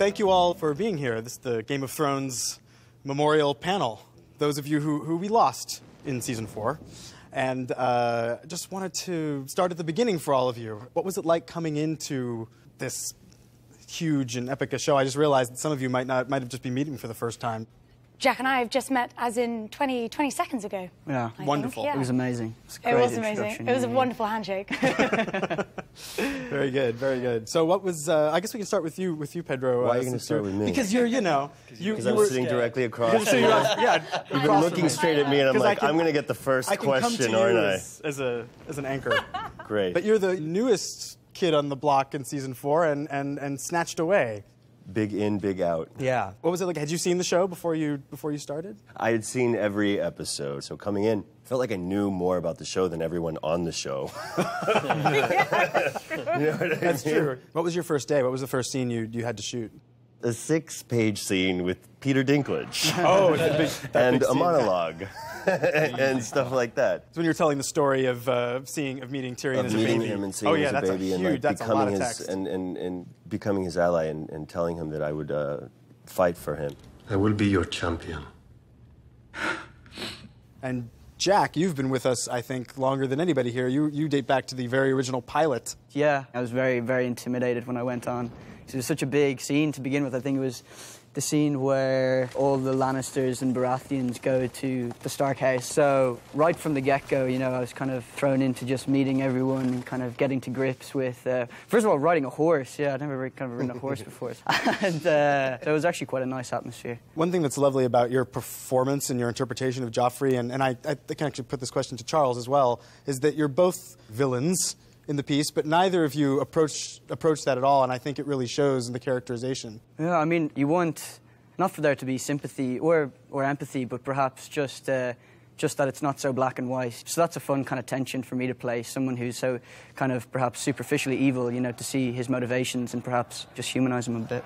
thank you all for being here. This is the Game of Thrones memorial panel. Those of you who we lost in Season 4. And just wanted to start at the beginning for all of you. What was it like coming into this huge and epic a show? I just realized that some of you might have just been meeting for the first time. Jack and I have just met as in 20 seconds ago. Yeah. Wonderful. Yeah. It was amazing. It was amazing. It was a wonderful handshake. Very good, very good. So what was, I guess we can start with you, Pedro. Why are you going to start with me? Because you're, you know. Because I'm sitting directly across. Yeah, you've been looking straight at me and I'm like, I'm going to get the first question, aren't I? As an anchor. Great. But you're the newest kid on the block in Season 4 and snatched away. Big in, big out. Yeah. What was it like? Had you seen the show before you started? I had seen every episode, so coming in, I felt like I knew more about the show than everyone on the show. That's true. What was your first day? What was the first scene you had to shoot? A 6-page scene with Peter Dinklage. Oh, and a monologue. And stuff like that. So when you were telling the story of meeting Tyrion as a baby. Meeting him and seeing him as a baby and like becoming his and becoming his ally and telling him that I would fight for him. I will be your champion. And Jack, you've been with us, I think, longer than anybody here. You date back to the very original pilot. Yeah, I was very, very intimidated when I went on. It was such a big scene to begin with. I think it was the scene where all the Lannisters and Baratheons go to the Stark house. So right from the get-go, you know, I was kind of thrown into just meeting everyone and kind of getting to grips with, first of all, riding a horse. Yeah, I'd never ridden a horse before. And so it was actually quite a nice atmosphere. One thing that's lovely about your performance and your interpretation of Joffrey, and I can actually put this question to Charles as well, is that you're both villains in the piece, but neither of you approach that at all, and I think it really shows in the characterization. Yeah, I mean, you want not for there to be sympathy or empathy, but perhaps just that it's not so black and white. So that's a fun kind of tension for me to play, someone who's so kind of perhaps superficially evil, you know, to see his motivations and perhaps just humanize him a bit.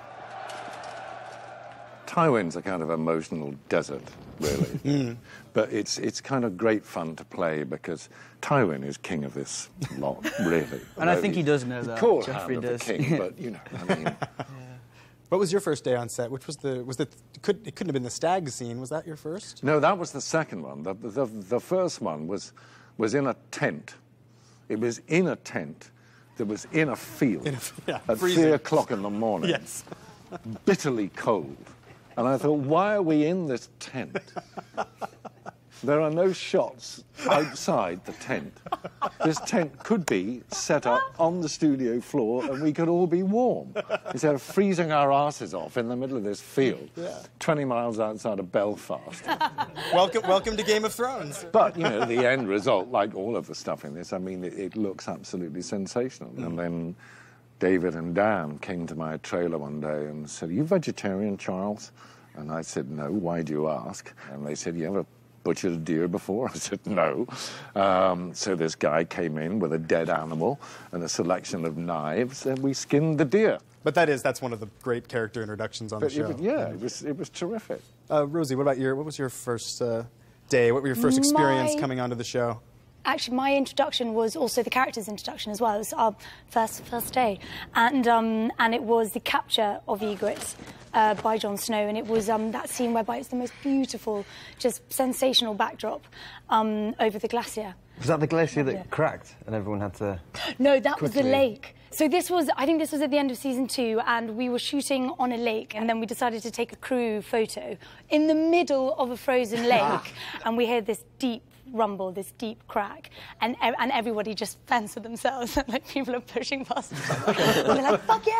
Tywin's a kind of emotional desert, really. But it's kind of great fun to play because Tywin is king of this lot, really. And I think he does know that. Called Joffrey Hand of does. the King, but, you know, I mean... What was your first day on set? Which was it couldn't have been the stag scene. Was that your first? No, that was the second one. The first one was in a tent. It was in a tent that was in a field at freezing. 3 o'clock in the morning. Yes. Bitterly cold. And I thought, why are we in this tent? There are no shots outside the tent. This tent could be set up on the studio floor and we could all be warm. Instead of freezing our asses off in the middle of this field, 20 miles outside of Belfast. Welcome to Game of Thrones. But, you know, the end result, like all of the stuff in this, I mean, it looks absolutely sensational. And then David and Dan came to my trailer one day and said, "Are you vegetarian, Charles?" And I said, "No, why do you ask?" And they said, "You ever butchered a deer before?" I said, "No." So this guy came in with a dead animal and a selection of knives, and we skinned the deer. But that's one of the great character introductions on the show. It was terrific. Rosie, what was your first day? What were your first experience coming onto the show? Actually, my introduction was also the character's introduction as well. It was our first day, and it was the capture of Ygritte by Jon Snow, and it was that scene whereby it's the most beautiful, just sensational backdrop over the glacier. Was that the glacier that cracked and everyone had to? No, that was the lake. So I think this was at the end of season 2, and we were shooting on a lake, and then we decided to take a crew photo in the middle of a frozen lake, and we heard this deep rumble, this deep crack, and everybody just fends for themselves, and like people are pushing past each other. And they're like, "Fuck you!"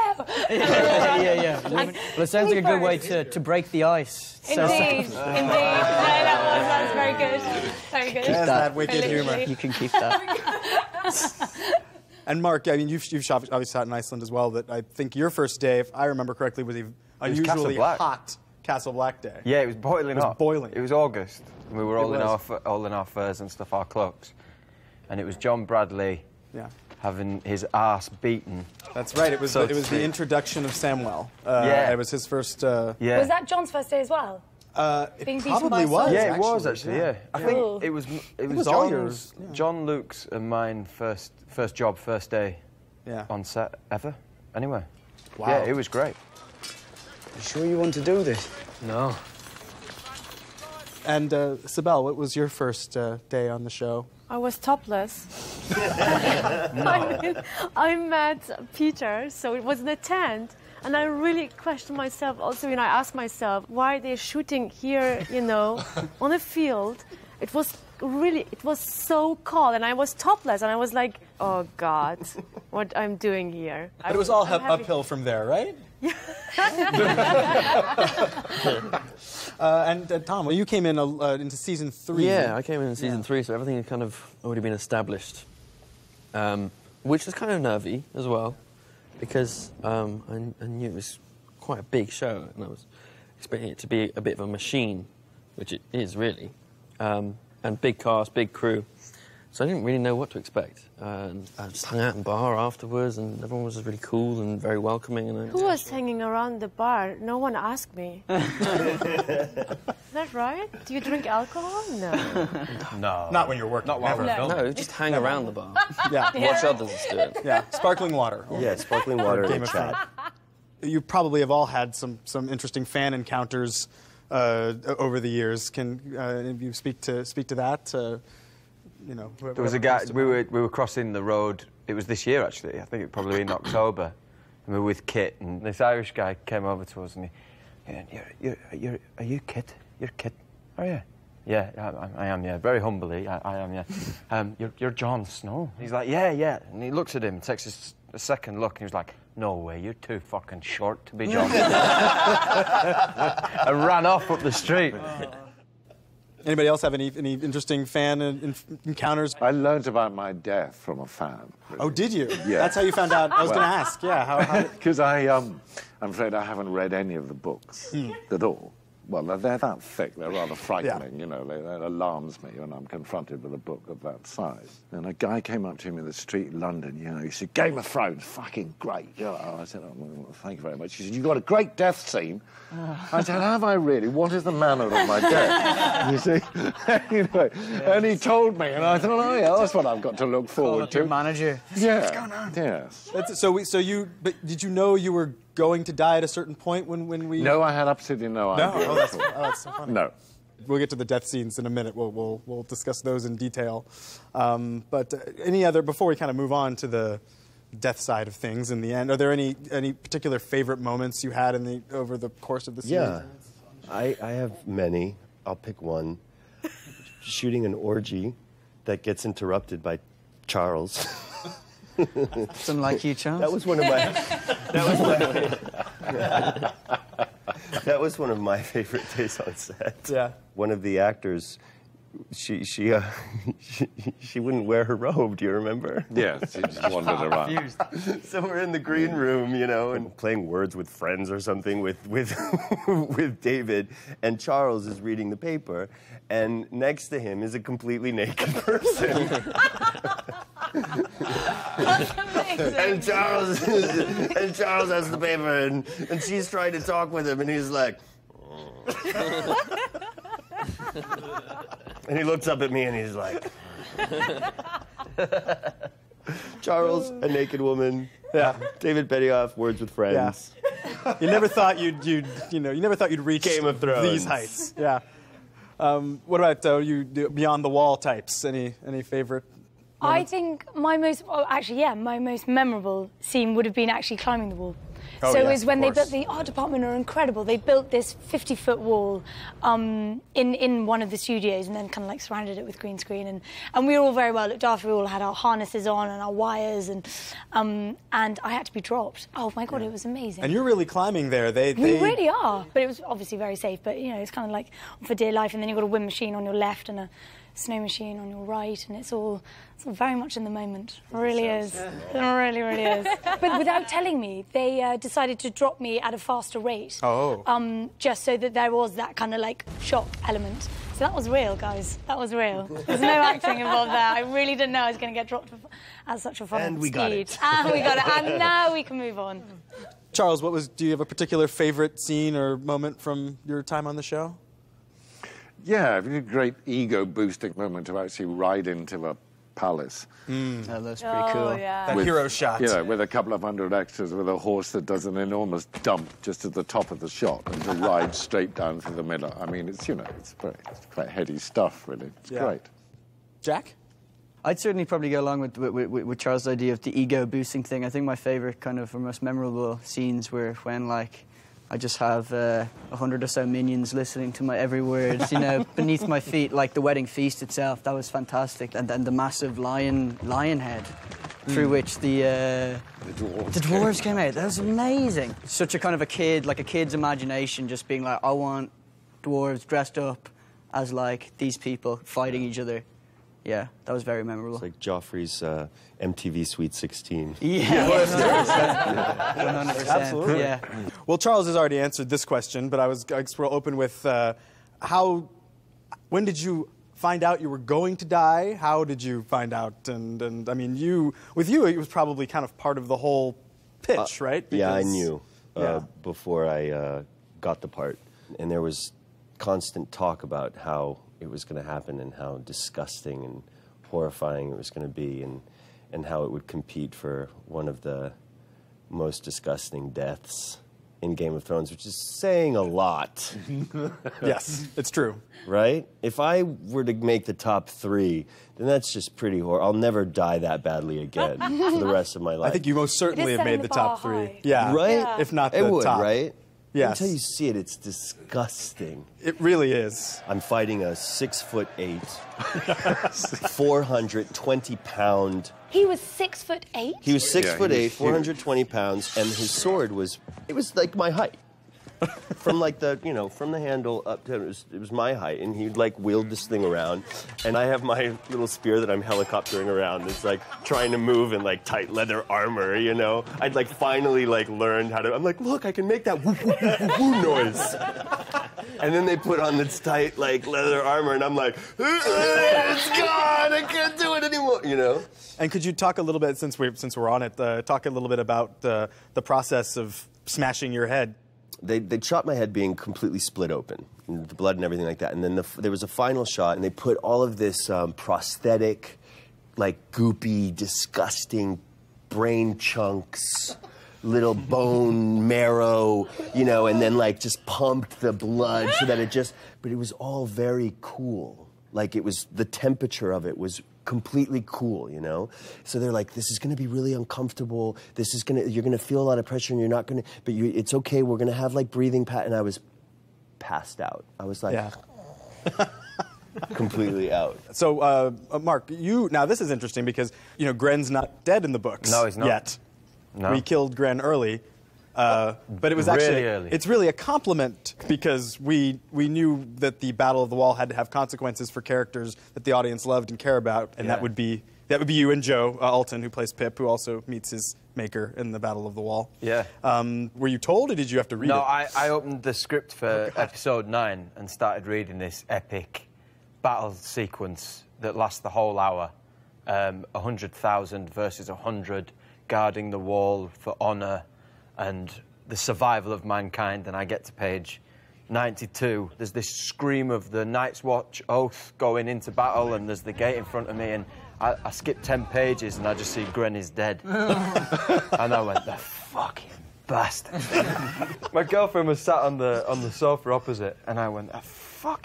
Yeah. Well, it sounds like a good way to break the ice. Indeed. No, that was very good. Very good. There's that wicked humour. You can keep that. And Mark, I mean, you've obviously shot in Iceland as well, but I think your first day, if I remember correctly, was an unusually hot Castle Black day. Yeah, it was boiling hot. Boiling. It was August. We were all in our furs and stuff, our cloaks, and it was John Bradley having his arse beaten. That's right. It was the introduction of Samwell. It was his first. Was that John's first day as well? It probably was. Yeah, it was actually. Yeah, I think it was John's, John, Luke's, and mine first job, first day on set ever. Anyway, wow. Yeah, it was great. You sure you want to do this? No. And Sibel, what was your first day on the show? I was topless. I met Peter, so it was in a tent, and I really questioned myself also, I asked myself, why are they shooting here, on a field? It was so cold, and I was topless, and I was like, oh, God, what I'm doing here. But it was all uphill from there, right? And Tom, well, you came in into season 3. Yeah, I came in season 3, so everything had kind of already been established, which was kind of nervy as well, because I knew it was quite a big show, and I was expecting it to be a bit of a machine, which it is really, and big cast, big crew. So I didn't really know what to expect. And I just hung out in the bar afterwards, and everyone was really cool and very welcoming. And Who was hanging around the bar? No one asked me. Is that right? Do you drink alcohol? No. No. Not when you're working. Not while we're filming. No, just hang around the bar. Yeah. Watch others do it. Yeah, sparkling water. Yeah, sparkling water Game and of chat. You probably have all had some interesting fan encounters over the years. Can you speak to that? There was a guy. We were crossing the road. It was this year, actually. I think it probably in October. And we were with Kit, and this Irish guy came over to us, and are you Kit? You're Kit, are you? Yeah, I am. Yeah, very humbly, I am. Yeah. You're Jon Snow. He's like, yeah. And he looks at him, takes a second look, and he's like, no way, you're too fucking short to be Jon. And ran off up the street. Anybody else have any interesting fan encounters? I learned about my death from a fan. Really. Oh, did you? Yeah. That's how you found out. I was going to ask. Yeah. How? Because I'm afraid I haven't read any of the books at all. Well, they're that thick. They're rather frightening. Yeah. That alarms me when I'm confronted with a book of that size. And a guy came up to me in the street in London. He said, "Game of Thrones, fucking great." I said, "Oh, well, thank you very much." He said, "You've got a great death scene." I said, "Have I really? What is the manner of my death?" You see. Anyway, and he told me, and I thought, "Oh yeah, that's what I've got to look forward to." Your manager. Yeah. What's going on? Yes. But did you know you were going to die at a certain point when we? No, I had absolutely no idea. No, that's so funny. No. We'll get to the death scenes in a minute. We'll discuss those in detail. But any other before we kind of move on to the death side of things in the end, are there any particular favorite moments you had over the course of the series? Yeah, I have many. I'll pick one. Shooting an orgy that gets interrupted by Charles. It's unlike you, Charles. That was one of my favorite days on set. Yeah. One of the actors, she wouldn't wear her robe. Do you remember? Yes, she just wandered around. So we're in the green room, and playing Words with Friends or something with David, and Charles is reading the paper, and next to him is a completely naked person. That's amazing. And Charles has the paper, and she's trying to talk with him, and he's like, and he looks up at me, and he's like, Charles, a naked woman. Yeah. David Benioff, Words with Friends. Yeah. You never thought you'd reach Game of Thrones. these heights. Yeah. What about you beyond the wall types? Any favorite? I think my most memorable scene would have been actually climbing the wall. Oh, so yeah, it was when of they course. built the art department are incredible. They built this 50-foot wall in one of the studios and then kind of like surrounded it with green screen and we were all very well looked after. We all had our harnesses on and our wires and I had to be dropped. Oh my God, it was amazing. And you're really climbing there. We really are. But it was obviously very safe. But it's kind of like for dear life. And then you've got a wind machine on your left and a snow machine on your right, and it's all very much in the moment. It really is. It really, really is. But without telling me, they decided to drop me at a faster rate. Oh. Just so that there was that kind of like shock element. So that was real, guys. That was real. There's no acting involved there. I really didn't know I was going to get dropped at such a fun And we speed. got it. And we got it. And now we can move on. Charles, do you have a particular favorite scene or moment from your time on the show? Yeah, it was a great ego-boosting moment to actually ride into a palace. That's pretty cool. That hero shot. Yeah, with a couple of hundred extras with a horse that does an enormous dump just at the top of the shot and to ride straight down through the middle. I mean, it's quite heady stuff, really. It's great. Jack? I'd certainly probably go along with Charles' idea of the ego-boosting thing. I think my favourite kind of or most memorable scenes were when, like, I just have 100 or so minions listening to my every word, you know, beneath my feet, like the wedding feast itself. That was fantastic. And then the massive lion head through which the dwarves came out. That was amazing. Such a kind of a kid's imagination, just being like, I want dwarves dressed up as, like, these people fighting each other. Yeah, that was very memorable. It's like Joffrey's MTV Sweet 16. Yeah, 100%. Absolutely. Yeah. Well, Charles has already answered this question, but I guess we'll open with when did you find out you were going to die? How did you find out? And I mean, with you, it was probably kind of part of the whole pitch, right? Because, yeah, I knew before I got the part. And there was constant talk about how it was going to happen and how disgusting and horrifying it was going to be and how it would compete for one of the most disgusting deaths in Game of Thrones, which is saying a lot. Yes, it's true. Right? If I were to make the top 3, then that's just pretty horrible. I'll never die that badly again for the rest of my life. I think you most certainly have made the top 3. Yeah. Right? Yeah. If not the top. It would, right? Yes. Until you see it, it's disgusting. It really is. I'm fighting a 6'8", 420-pound. He was 6'8"? He was 6'8", 420 pounds, and his sword was like my height. From like from the handle up to it was my height, and he'd like wield this thing around, and I have my little spear that I'm helicoptering around. It's like trying to move in like tight leather armor, you know. I'd like finally like learned how to. I'm like, look, I can make that woo woo woo woo noise. And then they put on this tight like leather armor, and I'm like, it's gone. I can't do it anymore, you know. And could you talk a little bit since we're on it? Talk a little bit about the process of smashing your head. They shot my head being completely split open, and the blood and everything like that. And then there was a final shot, and they put all of this prosthetic, like goopy, disgusting brain chunks, little bone marrow, you know, and then like just pumped the blood so that but it was all very cool. Like it was, the temperature of it was completely cool, you know? So they're like, this is going to be really uncomfortable. You're going to feel a lot of pressure and you're not going to, but it's okay. We're going to have like breathing and I was passed out. I was like, completely out. So, Mark, now this is interesting because, you know, Gren's not dead in the books. No, he's not. Yet. No. We killed Gren early. But it was actually, it's really a compliment because we knew that the Battle of the Wall had to have consequences for characters that the audience loved and care about, and that would be you and Joe Alton, who plays Pip, who also meets his maker in the Battle of the Wall. Yeah. Were you told, or did you have to read it? No, I opened the script for episode 9 and started reading this epic battle sequence that lasts the whole hour. 100,000 versus 100, guarding the wall for honor and the survival of mankind, and I get to page 92. There's this scream of the Night's Watch oath going into battle, and there's the gate in front of me, and I skip 10 pages, and I just see Gren is dead. And I went, the fucking bastard. My girlfriend was sat on the sofa opposite, and I went, do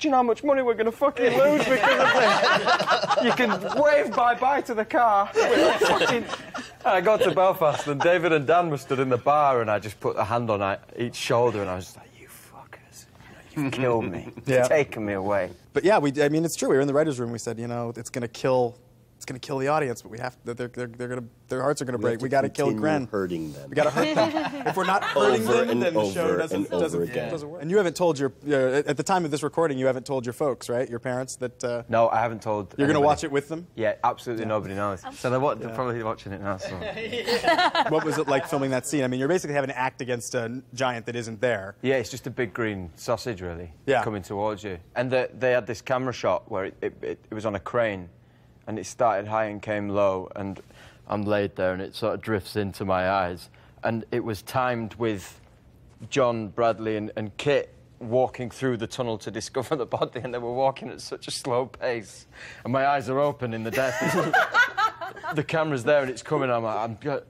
you know how much money we're going to fucking lose because of this? You can wave bye-bye to the car. I got to Belfast, and David and Dan were stood in the bar, and I just put a hand on each shoulder, and I was just like, you fuckers, you've killed me. You've taken me away. But yeah, I mean, it's true. We were in the writers' room. We said, you know, it's going to kill the audience, but we have their hearts are going to break. We got to kill Gren. Hurting them. We got to hurt them. If we're not hurting them, then the show doesn't work. And you haven't told at the time of this recording, you haven't told your folks, right? Your parents that. No, I haven't told. You're going to watch it with them? Yeah, absolutely nobody knows. So they're probably watching it now. So. What was it like filming that scene? I mean, you're basically having to act against a giant that isn't there. Yeah, it's just a big green sausage, really, coming towards you. And they had this camera shot where it was on a crane. And it started high and came low, and I'm laid there, and it sort of drifts into my eyes. And it was timed with John, Bradley, and Kit walking through the tunnel to discover the body, and they were walking at such a slow pace, and my eyes are open in the death. The camera's there and it's coming. I'm like,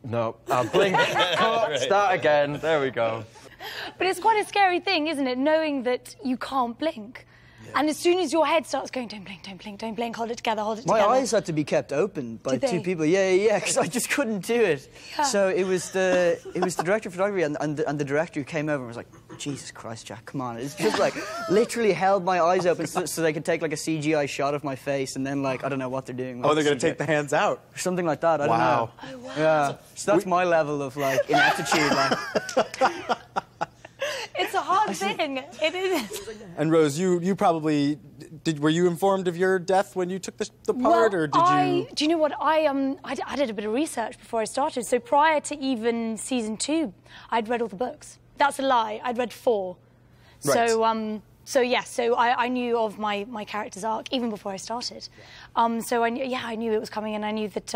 no, I'll blink, cut, start again. There we go. But it's quite a scary thing, isn't it, knowing that you can't blink. And as soon as your head starts going, don't blink, don't blink, don't blink, hold it together, hold it together. My eyes had to be kept open by two people. Yeah, because I just couldn't do it. Yeah. So it was the director of photography and the director who came over and was like, Jesus Christ, Jack, come on. It's just like literally held my eyes open so they could take like a CGI shot of my face and then like, I don't know what they're doing. Oh, they're going to take the hands out. Something like that, I don't know. Oh, wow. Yeah, so that's my level of like inaptitude. Like. It's a hard thing. It is. And Rose, you probably were you informed of your death when you took the part, or did you? Do you know what I did a bit of research before I started. So prior to even season 2, I'd read all the books. That's a lie. I'd read 4. Right. So I knew of my character's arc even before I started. So I knew it was coming, and I knew that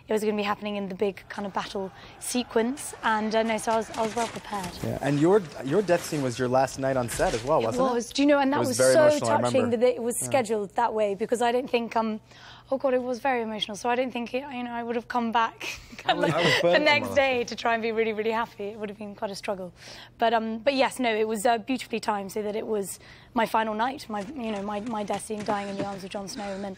it was going to be happening in the big kind of battle sequence, and so I was well prepared. Yeah, and your death scene was your last night on set as well, wasn't it? It was. Do you know? And that was so touching that it was scheduled that way, because I don't think oh God, it was very emotional. So I don't think I would have come back the next day to try and be really, really happy. It would have been quite a struggle. But yes, no, it was beautifully timed so that it was my final night, my death scene, dying in the arms of Jon Snow, and then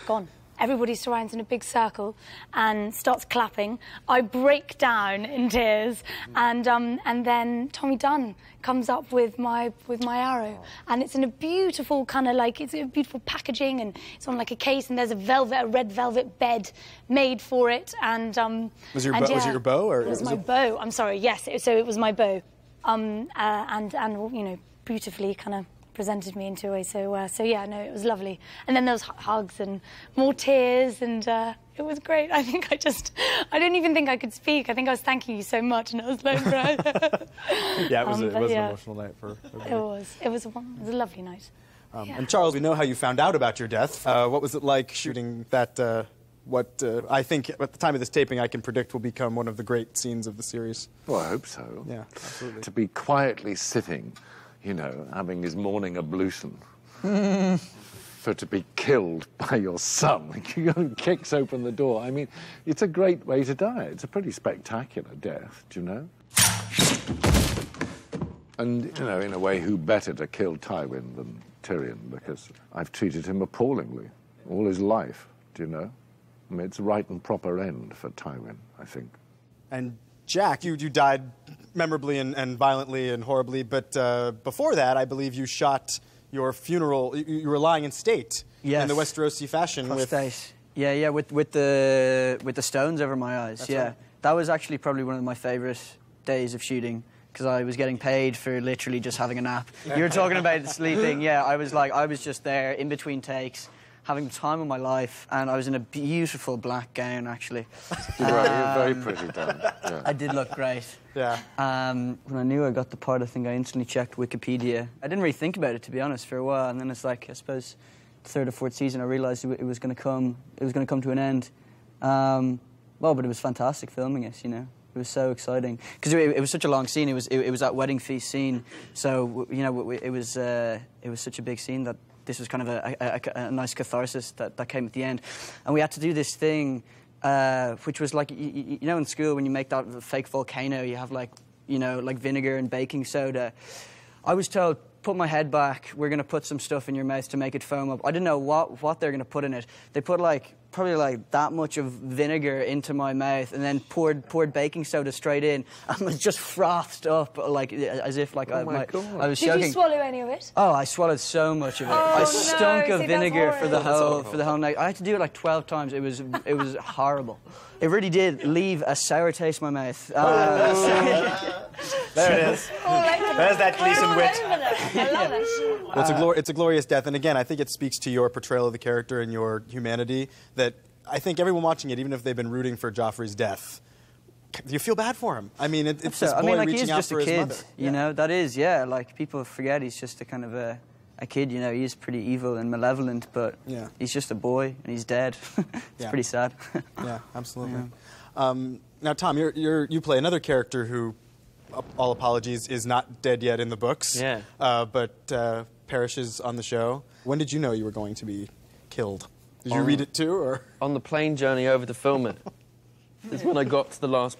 gone. Everybody surrounds in a big circle and starts clapping. I break down in tears, and then Tommy Dunn comes up with my arrow, and it's in a beautiful kind of like, it's a beautiful packaging, and it's on like a case, and there's a red velvet bed made for it, and was it your bow, or it was my bow? I'm sorry, yes. So it was my bow, and beautifully kind of presented me into it. So yeah, no, it was lovely. And then there was hugs and more tears, and it was great. I think I didn't even think I could speak. I think I was thanking you so much, and I was like, right. Yeah, it was an emotional night for everybody. It was a lovely night. And Charles, we know how you found out about your death. What was it like shooting that? What I think at the time of this taping I can predict will become one of the great scenes of the series. Well, I hope so. Yeah, absolutely. To be quietly sitting, having his morning ablution, for to be killed by your son. He kicks open the door. I mean, it's a great way to die. It's a pretty spectacular death, do you know? And, in a way, who better to kill Tywin than Tyrion, because I've treated him appallingly all his life, do you know? I mean, it's a right and proper end for Tywin, I think. And Jack, you died memorably and violently and horribly, but before that, I believe you shot your funeral. You were lying in state in the Westerosi fashion with the stones over my eyes. That's yeah, right. That was actually probably one of my favourite days of shooting, because I was getting paid for literally just having a nap. You were talking about sleeping. Yeah, I was just there in between takes, having the time of my life, and I was in a beautiful black gown, actually. You're very pretty, Dan. Yeah. I did look great. Yeah. When I knew I got the part, I think I instantly checked Wikipedia. I didn't really think about it, to be honest, for a while, and then it's like, I suppose, the 3rd or 4th season, I realised it was going to come. It was going to come to an end. But it was fantastic filming it. It was so exciting because it was such a long scene. It was that wedding feast scene, so it was such a big scene that this was kind of a nice catharsis that came at the end. And we had to do this thing, which was like, in school when you make that fake volcano, you have like vinegar and baking soda. I was told, put my head back, we're going to put some stuff in your mouth to make it foam up. I didn't know what they're going to put in it. They put probably that much of vinegar into my mouth, and then poured baking soda straight in, and was just frothed up as if I was choking. Did you swallow any of it? Oh, I swallowed so much of it. Oh, I stunk of vinegar for the whole night. I had to do it 12 times. It was horrible. It really did leave a sour taste in my mouth. There it is. There's that Gleeson wit. I love it. Well, it's a glorious death, and again, I think it speaks to your portrayal of the character and your humanity. That I think everyone watching it, even if they've been rooting for Joffrey's death, you feel bad for him. I mean, it's this boy reaching out for his mother. You know, that is, yeah. Like people forget he's just a kind of a kid. You know, he is pretty evil and malevolent, but he's just a boy and he's dead. It's pretty sad. Yeah, absolutely. Yeah. Now, Tom, you play another character who all apologies, is not dead yet in the books. Yeah. But perishes on the show. When did you know you were going to be killed? Did you read it too, or? On the plane journey over to film it. Is when I got to the last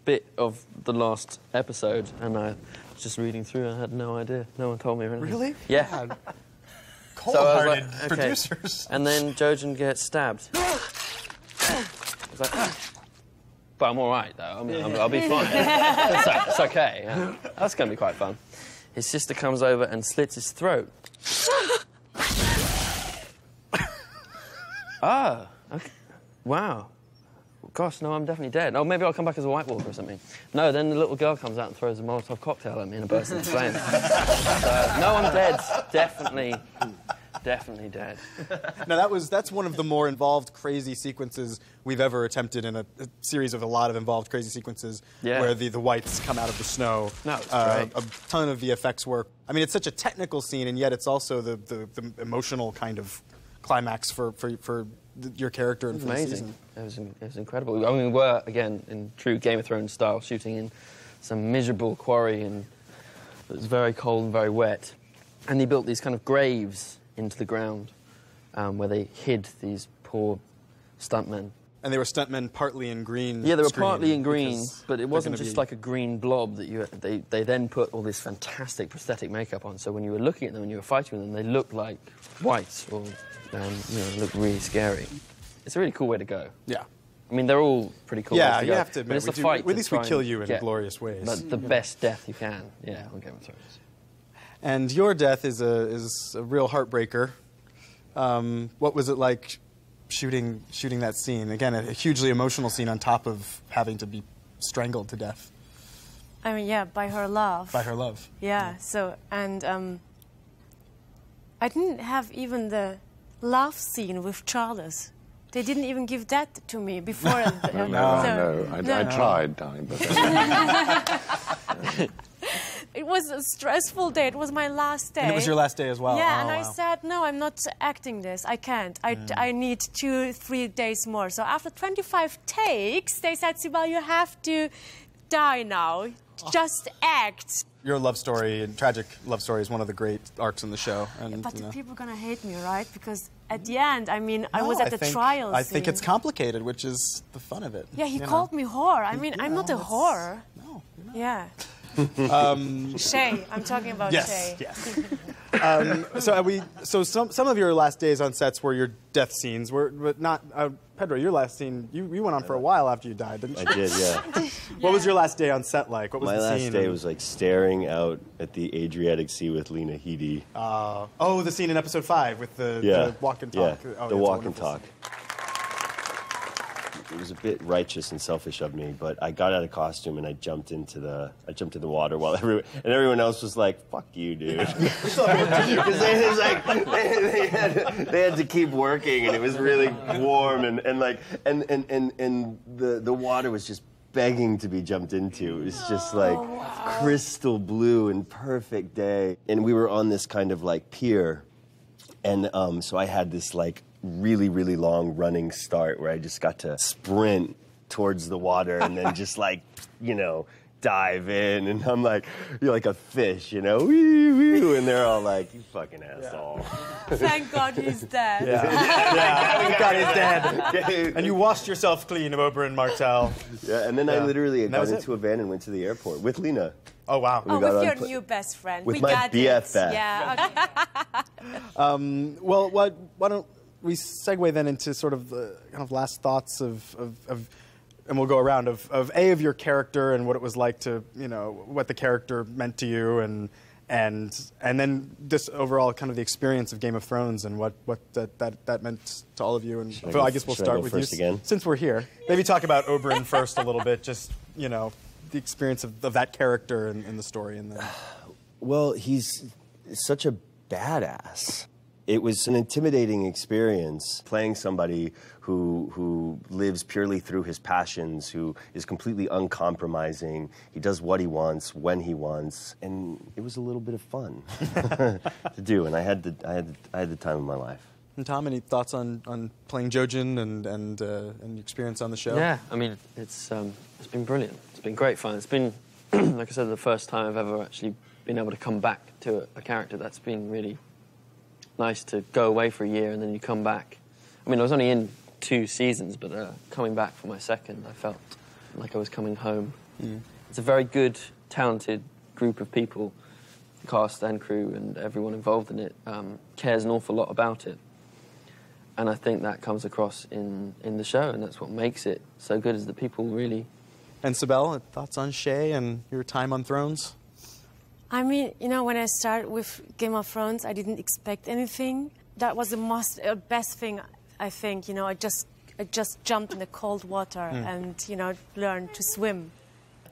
bit of the last episode, and I was just reading through. I had no idea. No one told me or anything. Really? Yeah. God. Cold-hearted producers. And then Jojen gets stabbed. I was like, but I'm all right, though. I mean, I'll be fine. It's okay. Yeah. That's going to be quite fun. His sister comes over and slits his throat. Ah, okay. Wow. Gosh, no, I'm definitely dead. Oh, maybe I'll come back as a White Walker or something. No, then the little girl comes out and throws a Molotov cocktail at me and a burst into flames. So, no, I'm dead. Definitely dead. Now, that's one of the more involved, crazy sequences we've ever attempted in a series of a lot of involved, crazy sequences where the whites come out of the snow. No, it's great. A ton of VFX work. I mean, it's such a technical scene, and yet it's also the emotional kind of climax for your character and for the season. It was incredible. I mean, we were, again, in true Game of Thrones style, shooting in some miserable quarry, and it was very cold and very wet. And they built these kind of graves into the ground where they hid these poor stuntmen. And they were stuntmen partly in green. Yeah, they were partly in green, but it wasn't just like a green blob that they then put all this fantastic prosthetic makeup on. So when you were looking at them and you were fighting with them, they looked like whites or looked really scary. It's a really cool way to go. Yeah. I mean, they're all pretty cool. Yeah, ways to you go. have to admit, it's a fight at least we kill you in get glorious ways. the best death you can. Yeah, on Game of Thrones. And your death is a real heartbreaker. What was it like shooting that scene? Again, a hugely emotional scene on top of having to be strangled to death. I mean, yeah, by her love. By her love. Yeah. So, and I didn't have even the love scene with Charles. They didn't even give that to me before. I tried, but... It was a stressful day. It was my last day. And it was your last day as well. Yeah, and I said, no, I'm not acting this. I can't. I need 2-3 days more. So after 25 takes, they said, Sibel, you have to die now. Just act. Your love story, and tragic love story, is one of the great arcs in the show. And, but the people are going to hate me, right? Because at the end, I mean, I was at the trial I think it's complicated, which is the fun of it. Yeah, he called me whore. I mean, I'm not a whore. No, you're not. Yeah. Shay, I'm talking about Shay. Yes. So some of your last days on sets were your death scenes, but not Pedro. Your last scene, you went on for a while after you died, didn't you? I did, yeah. What was your last day on set like? What was My the scene? last day was like staring out at the Adriatic Sea with Lena Headey. The scene in episode 5 with the walk and talk. Yeah, the walk and talk. It was a bit righteous and selfish of me, but I got out of costume and I jumped into the water while everyone else was like, "Fuck you, dude," because they had to keep working and it was really warm and the water was just begging to be jumped into. It was just like crystal blue and perfect day, and we were on this kind of like pier, and so I had this like really, really long running start where I just got to sprint towards the water and then just like, dive in. And I'm like, you're like a fish, wee, wee, and they're all like, you fucking asshole. Thank God he's dead. Thank God he's dead. And you washed yourself clean of Oberyn Martell. Yeah, and then I literally got into a van and went to the airport with Lena. Oh, wow. With your new best friend. With my BFF. Yeah, okay. Well, why don't we segue then into sort of the kind of last thoughts of and we'll go around of your character and what it was like to, what the character meant to you and then this overall kind of the experience of Game of Thrones and what that meant to all of you. And so I guess we'll start with you again? Since we're here. Maybe talk about Oberyn first a little bit, just, the experience of that character in the story. And then. Well, he's such a badass. It was an intimidating experience playing somebody who lives purely through his passions, who is completely uncompromising. He does what he wants, when he wants, and it was a little bit of fun to do. And I had the time of my life. And Tom, any thoughts on playing Jojen and your experience on the show? Yeah, I mean it's been brilliant. It's been great fun. It's been like I said, the first time I've ever actually been able to come back to a character. That's been really nice to go away for a year and then you come back. I mean, I was only in 2 seasons, but coming back for my second, I felt like I was coming home. It's a very good, talented group of people, cast and crew, and everyone involved in it cares an awful lot about it. And I think that comes across in the show, and that's what makes it so good, is that people really... And Sibel, thoughts on Shay and your time on Thrones? I mean, you know, when I started with Game of Thrones, I didn't expect anything. That was the best thing, I think. You know, I just jumped in the cold water and, you know, learned to swim.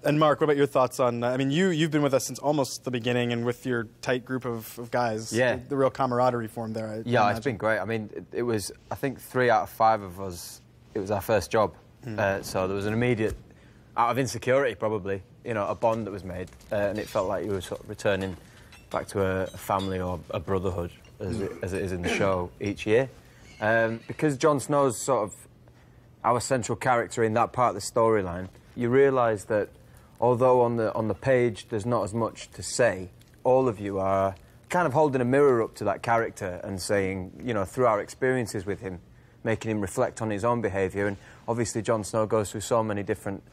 And Mark, what about your thoughts on, I mean, you've been with us since almost the beginning, and with your tight group of guys, the real camaraderie formed there. Yeah, it's been great. I mean, it was, I think 3 out of 5 of us, it was our first job. So there was an immediate, out of insecurity probably, you know, a bond that was made, and it felt like you were sort of returning back to a family or a brotherhood, as it is in the show each year. Because Jon Snow's sort of our central character in that part of the storyline, you realise that although on the page there's not as much to say, all of you are kind of holding a mirror up to that character and saying, you know, through our experiences with him, making him reflect on his own behaviour. And obviously Jon Snow goes through so many different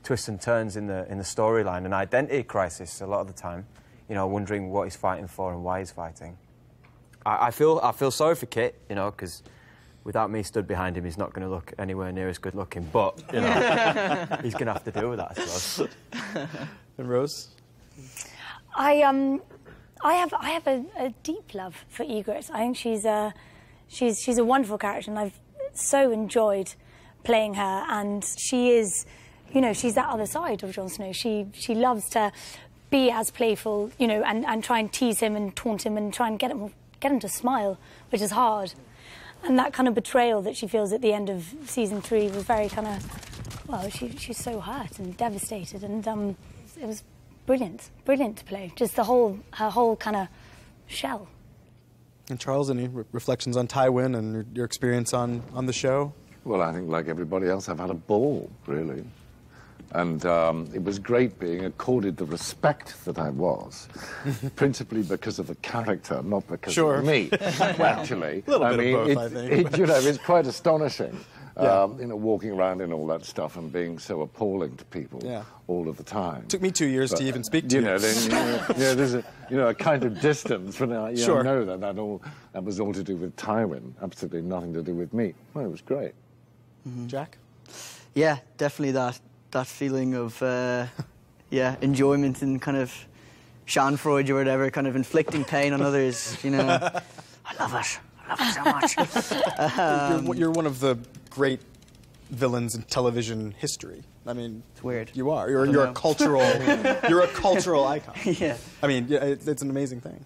twists and turns in the storyline, an identity crisis a lot of the time, you know, wondering what he's fighting for and why he's fighting. I feel sorry for Kit, you know, because without me stood behind him, he's not going to look anywhere near as good looking. But you know, he's going to have to deal with that, I suppose. And Rose, I have a deep love for Ygritte. I think she's a wonderful character, and I've so enjoyed playing her. And she is, you know, she's that other side of Jon Snow. She loves to be as playful, you know, and try and tease him and taunt him and try and get him to smile, which is hard. And that kind of betrayal that she feels at the end of season 3 was very kind of, well, she's so hurt and devastated, and it was brilliant to play. Just her whole kind of shell. And Charles, any reflections on Tywin and your experience on the show? Well, I think like everybody else, I've had a ball, really. And it was great being accorded the respect that I was, principally because of the character, not because of me. Well, actually, a little bit of both, I think. You know, it's quite astonishing, you know, walking around in all that stuff and being so appalling to people all of the time. Took me 2 years to even speak to you. You know, then there's a kind of distance when I know that was all to do with Tywin, absolutely nothing to do with me. Well, it was great. Jack? Yeah, definitely that feeling of, enjoyment and kind of schadenfreude or whatever, kind of inflicting pain on others, you know. I love it so much. You're one of the great villains in television history. I mean, it's weird. You are. You're a cultural. You're a cultural icon. Yeah. I mean, it's an amazing thing.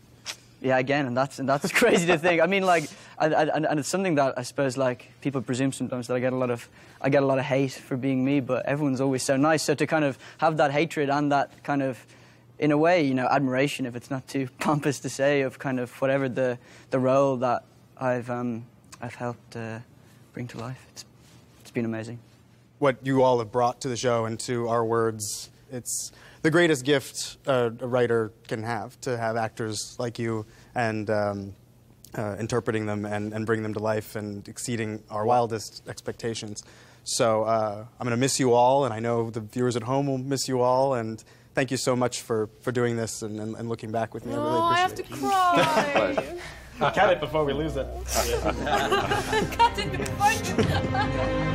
Yeah, again, and that's crazy to think. I mean, like, and it's something that I suppose, like, people presume sometimes that I get a lot of hate for being me, but everyone's always so nice. So to kind of have that hatred and that kind of, in a way, you know, admiration, if it's not too pompous to say, of kind of whatever the role that I've helped bring to life. It's been amazing. What you all have brought to the show and to our words, it's the greatest gift a writer can have, to have actors like you and interpreting them and bring them to life and exceeding our wildest expectations. So I'm going to miss you all, and I know the viewers at home will miss you all, and thank you so much for doing this and looking back with me. I really appreciate it. I have to cry. Cut it before we lose it. Cut it before you...